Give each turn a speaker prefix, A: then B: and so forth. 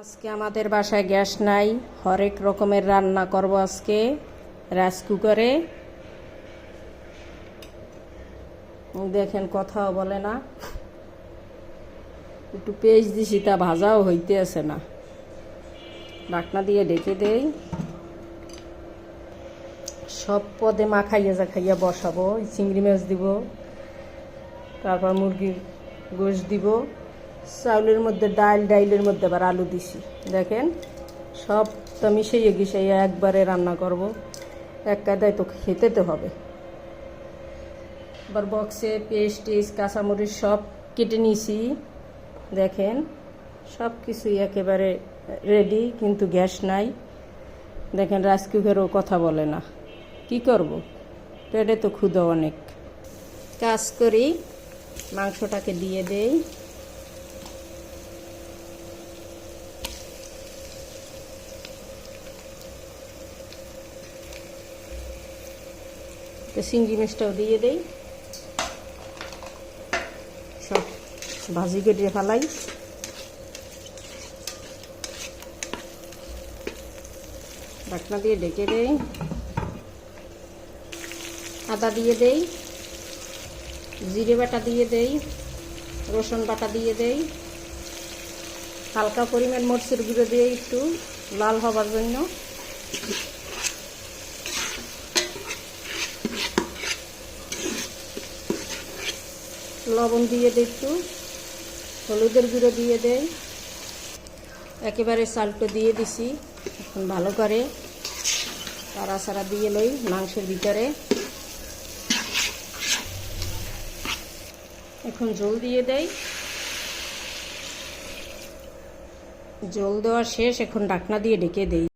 A: আজকে আমাদের বাসায় গ্যাস নাই, হরেক রকমের রান্না করব আজকে রাইস কুকারে। দেখেন কথাও বলে না, একটু পেঁয়াজ দিছি তা ভাজাও হইতে আছে না। ঢাকনা দিয়ে ঢেকে দেই, সব পদে মাখাইয়া খাইয়া বসাবো। চিংড়ি মাছ দিব, তারপর মুরগির গোশ দিব, চাউলের মধ্যে ডাইলের মধ্যে আবার আলু দিছি। দেখেন সবটা মিশাইয়ে গিশাইয়া একবারে রান্না করব। এক কায়দায় তো খেতে তো হবে। আবার বক্সে পেস্ট টেস্ট কাঁচামরিচ সব কেটে নিয়েছি। দেখেন সব কিছুই একেবারে রেডি, কিন্তু গ্যাস নাই। দেখেন রাইস কুকারও কথা বলে না, কি করব, পেটে তো ক্ষুধা অনেক। কাজ করি, মাংসটাকে দিয়ে দেই। চিংড়ি মাছটাও দিয়ে দেই, সব ভাজি কেটে ফেলাই। ঢাকনা দিয়ে ঢেকে দেই, আদা দিয়ে দেই, জিরে বাটা দিয়ে দেই, রসুন বাটা দিয়ে দেই, হালকা পরিমাণ মরিচের গুঁড়ো দিয়ে একটু লাল হবার জন্য। লবণ দিয়ে দিই, একটু হলুদের গুঁড়ো দিয়ে দেই। একেবারে চালটা দিয়ে দিছি, এখন ভালো করে নাড়াচাড়া দিয়ে লই মাংসের ভিতরে। এখন জল দিয়ে দেই, জল দেওয়া শেষ, এখন ঢাকনা দিয়ে ঢেকে দেই।